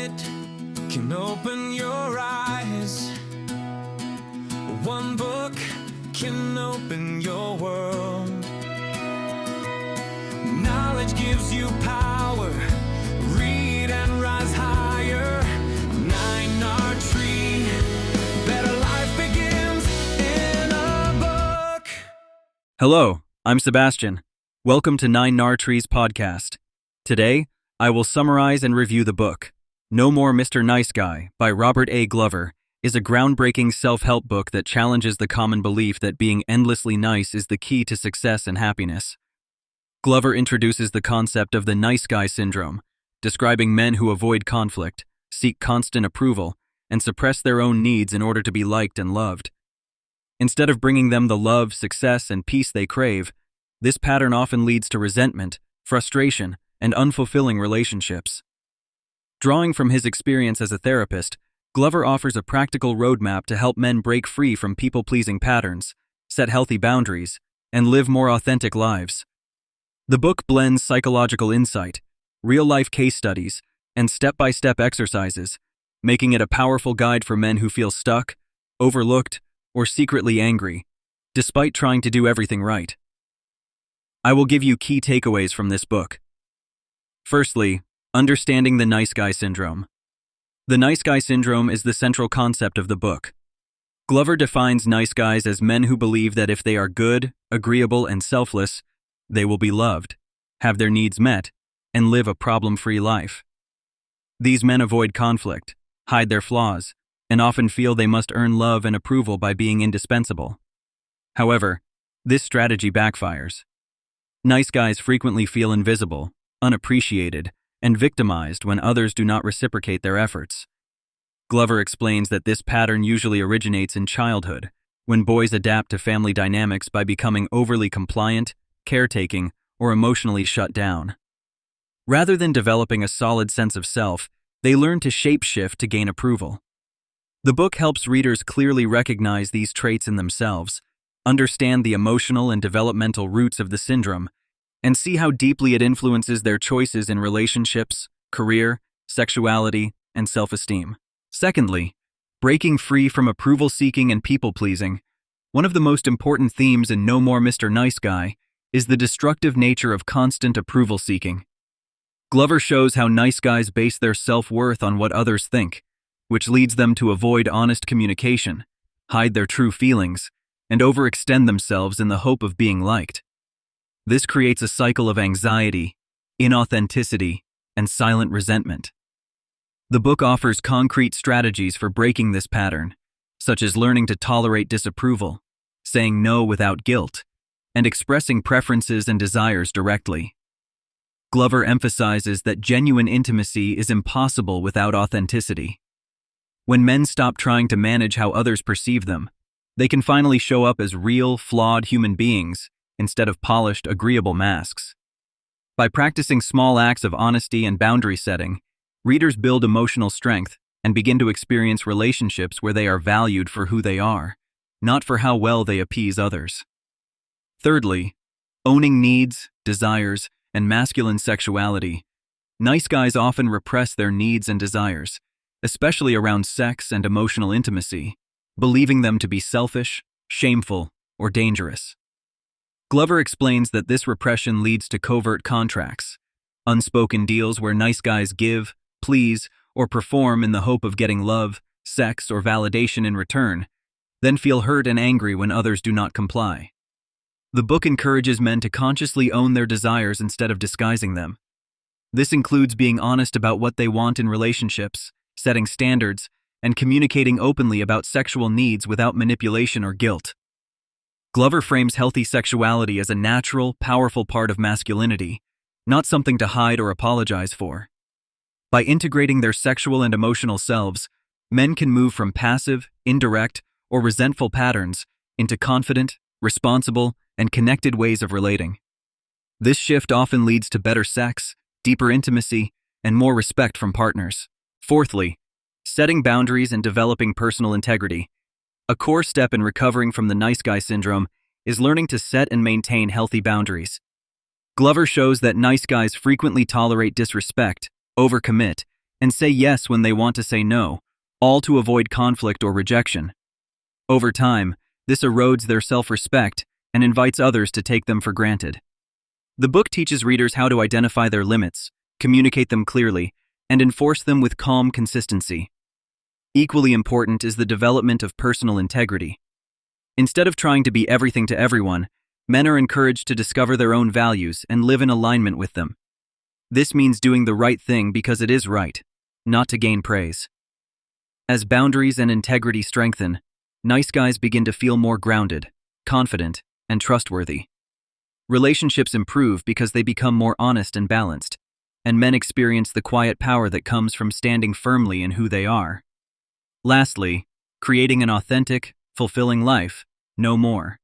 it can open your eyes. One book can open your world. Knowledge gives you power. Read and rise higher. 9R Tree. Better life begins in a book. Hello, I'm Sebastian. Welcome to 9R Tree's podcast. Today, I will summarize and review the book, No More Mr. Nice Guy by Robert A. Glover, is a groundbreaking self-help book that challenges the common belief that being endlessly nice is the key to success and happiness. Glover introduces the concept of the nice guy syndrome, describing men who avoid conflict, seek constant approval, and suppress their own needs in order to be liked and loved. Instead of bringing them the love, success, and peace they crave, this pattern often leads to resentment, frustration, and unfulfilling relationships. Drawing from his experience as a therapist, Glover offers a practical roadmap to help men break free from people-pleasing patterns, set healthy boundaries, and live more authentic lives. The book blends psychological insight, real-life case studies, and step-by-step exercises, making it a powerful guide for men who feel stuck, overlooked, or secretly angry, despite trying to do everything right. I will give you key takeaways from this book. Firstly, understanding the nice guy syndrome. The nice guy syndrome is the central concept of the book. Glover defines nice guys as men who believe that if they are good, agreeable, and selfless, they will be loved, have their needs met, and live a problem-free life. These men avoid conflict, hide their flaws, and often feel they must earn love and approval by being indispensable. However, this strategy backfires. Nice guys frequently feel invisible, unappreciated, and victimized when others do not reciprocate their efforts. Glover explains that this pattern usually originates in childhood, when boys adapt to family dynamics by becoming overly compliant, caretaking, or emotionally shut down. Rather than developing a solid sense of self, they learn to shape-shift to gain approval. The book helps readers clearly recognize these traits in themselves, understand the emotional and developmental roots of the syndrome, and see how deeply it influences their choices in relationships, career, sexuality, and self-esteem. Secondly, breaking free from approval-seeking and people-pleasing. One of the most important themes in No More Mr. Nice Guy is the destructive nature of constant approval-seeking. Glover shows how nice guys base their self-worth on what others think, which leads them to avoid honest communication, hide their true feelings, and overextend themselves in the hope of being liked. This creates a cycle of anxiety, inauthenticity, and silent resentment. The book offers concrete strategies for breaking this pattern, such as learning to tolerate disapproval, saying no without guilt, and expressing preferences and desires directly. Glover emphasizes that genuine intimacy is impossible without authenticity. When men stop trying to manage how others perceive them, they can finally show up as real, flawed human beings instead of polished, agreeable masks. By practicing small acts of honesty and boundary setting, readers build emotional strength and begin to experience relationships where they are valued for who they are, not for how well they appease others. Thirdly, owning needs, desires, and masculine sexuality. Nice guys often repress their needs and desires, especially around sex and emotional intimacy, believing them to be selfish, shameful, or dangerous. Glover explains that this repression leads to covert contracts, unspoken deals where nice guys give, please, or perform in the hope of getting love, sex, or validation in return, then feel hurt and angry when others do not comply. The book encourages men to consciously own their desires instead of disguising them. This includes being honest about what they want in relationships, setting standards, and communicating openly about sexual needs without manipulation or guilt. Glover frames healthy sexuality as a natural, powerful part of masculinity, not something to hide or apologize for. By integrating their sexual and emotional selves, men can move from passive, indirect, or resentful patterns into confident, responsible, and connected ways of relating. This shift often leads to better sex, deeper intimacy, and more respect from partners. Fourthly, setting boundaries and developing personal integrity. A core step in recovering from the nice guy syndrome is learning to set and maintain healthy boundaries. Glover shows that nice guys frequently tolerate disrespect, overcommit, and say yes when they want to say no, all to avoid conflict or rejection. Over time, this erodes their self-respect and invites others to take them for granted. The book teaches readers how to identify their limits, communicate them clearly, and enforce them with calm consistency. Equally important is the development of personal integrity. Instead of trying to be everything to everyone, men are encouraged to discover their own values and live in alignment with them. This means doing the right thing because it is right, not to gain praise. As boundaries and integrity strengthen, nice guys begin to feel more grounded, confident, and trustworthy. Relationships improve because they become more honest and balanced, and men experience the quiet power that comes from standing firmly in who they are. Lastly, creating an authentic, fulfilling life, no more.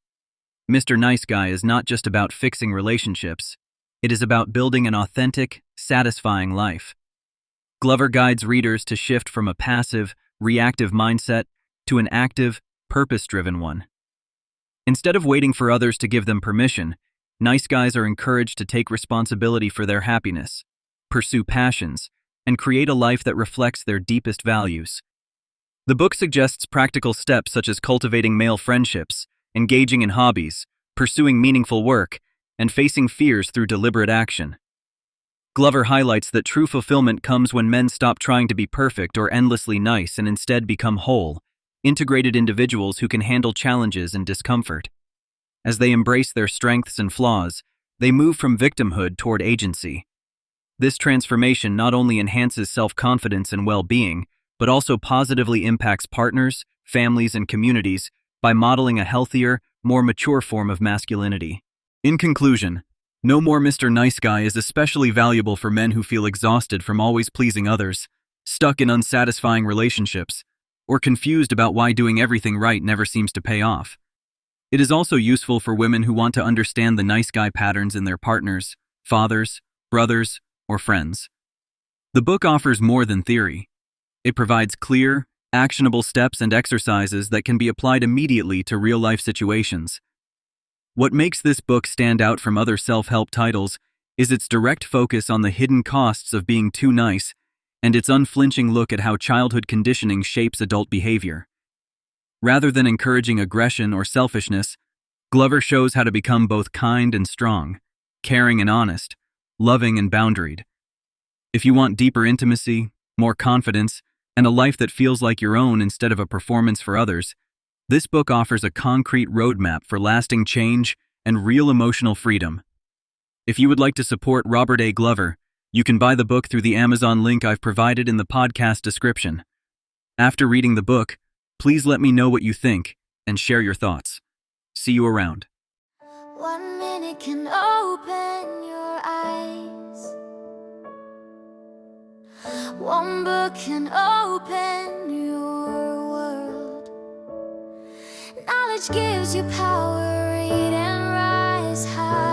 Mr. Nice Guy is not just about fixing relationships, it is about building an authentic, satisfying life. Glover guides readers to shift from a passive, reactive mindset to an active, purpose-driven one. Instead of waiting for others to give them permission, nice guys are encouraged to take responsibility for their happiness, pursue passions, and create a life that reflects their deepest values. The book suggests practical steps such as cultivating male friendships, engaging in hobbies, pursuing meaningful work, and facing fears through deliberate action. Glover highlights that true fulfillment comes when men stop trying to be perfect or endlessly nice and instead become whole, integrated individuals who can handle challenges and discomfort. As they embrace their strengths and flaws, they move from victimhood toward agency. This transformation not only enhances self-confidence and well-being, but also positively impacts partners, families, and communities by modeling a healthier, more mature form of masculinity. In conclusion, No More Mr. Nice Guy is especially valuable for men who feel exhausted from always pleasing others, stuck in unsatisfying relationships, or confused about why doing everything right never seems to pay off. It is also useful for women who want to understand the nice guy patterns in their partners, fathers, brothers, or friends. The book offers more than theory. It provides clear, actionable steps and exercises that can be applied immediately to real-life situations. What makes this book stand out from other self-help titles is its direct focus on the hidden costs of being too nice and its unflinching look at how childhood conditioning shapes adult behavior. Rather than encouraging aggression or selfishness, Glover shows how to become both kind and strong, caring and honest, loving and boundaried. If you want deeper intimacy, more confidence, and a life that feels like your own instead of a performance for others, this book offers a concrete roadmap for lasting change and real emotional freedom. If you would like to support Robert A. Glover, you can buy the book through the Amazon link I've provided in the podcast description. After reading the book, please let me know what you think and share your thoughts. See you around. 1 minute can open your eyes. One book can open your world. Knowledge gives you power, read and rise high.